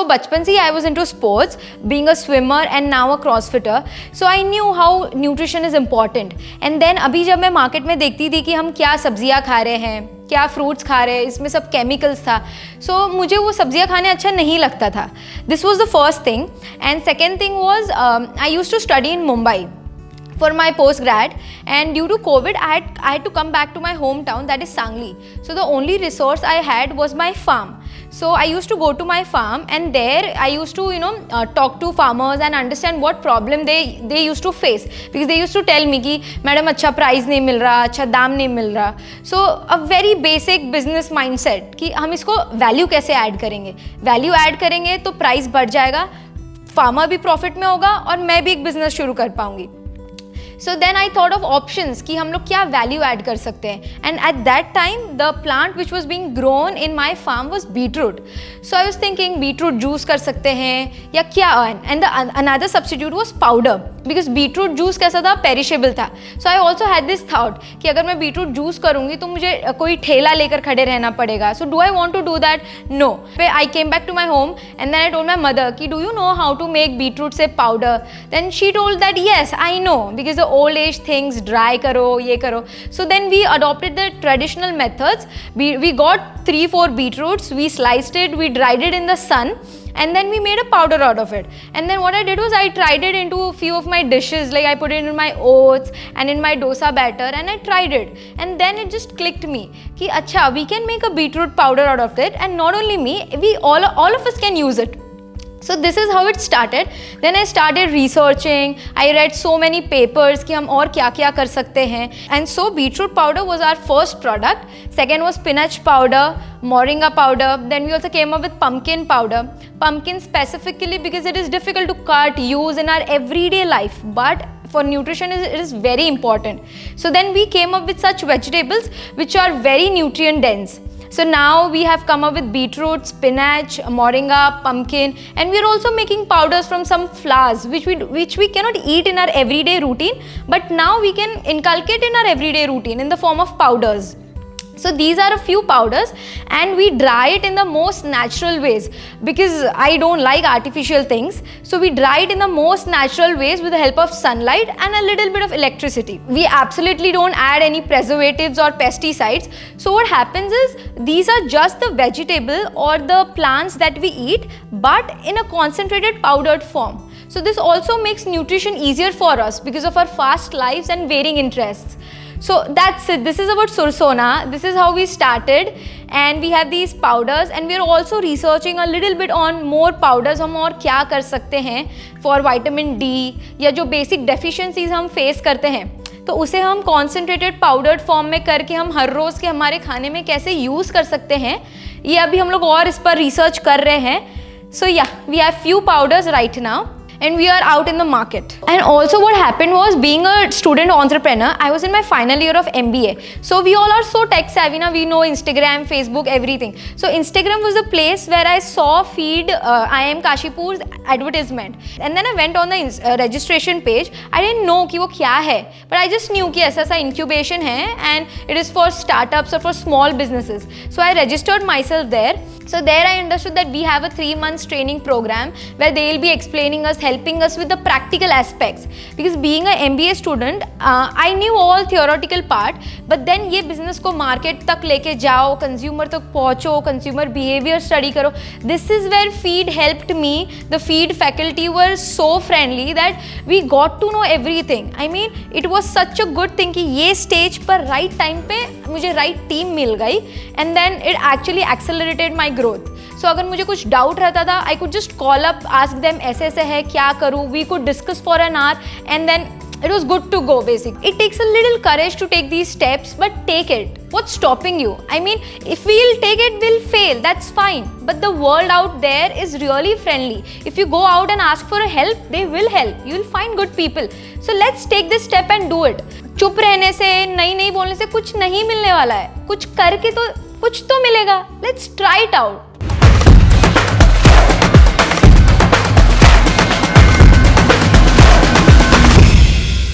बचपन से ही I was into sports, being a swimmer and now a crossfitter, so I knew how nutrition is important. And then अभी जब मैं market में देखती थी कि हम क्या सब्जियाँ खा रहे हैं, क्या फ्रूट्स खा रहे हैं, इसमें सब केमिकल्स था, सो मुझे वो सब्जियाँ खाने अच्छा नहीं लगता था. This was the first thing. And second thing was I use to study in Mumbai for my post-grad, and due to COVID I had to come back to my hometown, that is Sangli. So the only resource I had was my farm. So I used to go to my farm, and there I used to talk to farmers and understand what problem they used to face, because they used to tell me कि madam अच्छा price नहीं मिल रहा, अच्छा दाम नहीं मिल रहा. So a very basic business mindset कि हम इसको वैल्यू कैसे ऐड करेंगे, वैल्यू ऐड करेंगे तो प्राइस बढ़ जाएगा, फार्मर भी प्रॉफिट में होगा और मैं भी एक बिजनेस शुरू कर पाऊंगी. So then I thought of options कि हम लोग क्या वैल्यू ऐड कर सकते हैं. And at that time the plant which was being grown in my farm was beetroot. So I was thinking beetroot juice कर सकते हैं या क्या. And the another substitute was powder, because beetroot juice कैसा था, perishable था. So I also had this thought कि अगर मैं beetroot juice करूँगी तो मुझे कोई ठेला लेकर खड़े रहना पड़ेगा. So do I want to do that? No. I came back to my home and then I told my mother कि do you know how to make beetroot से powder? Then she told that yes I know, because the old age things, dry करो, ये करो. So then we adopted the traditional methods. We got 3-4 beetroots, we sliced it, we dried it in the sun, and then we made a powder out of it. And then what I did was I tried it into a few of my dishes, like I put it in my oats and in my dosa batter, and I tried it. And then it just clicked me कि अच्छा we can make a beetroot powder out of it, and not only me, we all of us can use it. So this is how it started. Then I started researching. I read so many papers कि हम और क्या क्या कर सकते हैं. And so beetroot powder was our first product. Second was spinach powder, moringa powder. Then we also came up with pumpkin powder. Pumpkin specifically because it is difficult to cut, use in our everyday life, but for nutrition it is very important. So then we came up with such vegetables which are very nutrient dense. So now we have come up with beetroot, spinach, moringa, pumpkin, and we are also making powders from some flowers which we cannot eat in our everyday routine, but now we can inculcate in our everyday routine in the form of powders. So these are a few powders, and we dry it in the most natural ways, because I don't like artificial things. So we dry it in the most natural ways with the help of sunlight and a little bit of electricity. We absolutely don't add any preservatives or pesticides. So what happens is these are just the vegetable or the plants that we eat, but in a concentrated powdered form. So this also makes nutrition easier for us because of our fast lives and varying interests. So that's it. This is about Sursona. This is how we started, and we have these powders, and we are also researching a little bit on more powders. हम और क्या कर सकते हैं for vitamin D या जो basic deficiencies हम face करते हैं, तो उसे हम concentrated powdered form में करके हम हर रोज़ के हमारे खाने में कैसे use कर सकते हैं, ये अभी हम लोग और इस पर research कर रहे हैं. So yeah, we have few powders right now, and we are out in the market. And also what happened was, being a student entrepreneur, I was in my final year of MBA. So we all are so tech savvy now, we know Instagram, Facebook, everything. So Instagram was the place where I saw feed IIM Kashipur's advertisement. And then I went on the registration page. I didn't know कि वो क्या है, but I just knew कि ऐसा incubation है, and it is for startups or for small businesses. So I registered myself there. So there I understood that we have a 3 months training program where they will be explaining us, helping us with the practical aspects. Because being an MBA student, I knew all theoretical part, but then ये business को market तक लेके जाओ, consumer तक पहुँचो, consumer behavior study करो. This is where feed helped me. The feed faculty were so friendly that we got to know everything. I mean, it was such a good thing कि ये stage पर right time पे मुझे right team मिल गई, and then it actually accelerated my growth. So अगर मुझे कुछ doubt रहता था, I could just call up, ask them ऐसे ऐसे है, क्या करूँ, we could discuss for an hour, and then it was good to go basically. It takes a little courage to take these steps, but take it. What's stopping you? I mean, if we'll take it, we'll fail, that's fine. But the world out there is really friendly. If you go out and ask for help, they will help. You will find good people. So let's take this step and do it. चुप रहने से, नहीं बोलने से कुछ नहीं मिलने वाला है. कुछ करके तो कुछ तो मिलेगा. Let's try it out.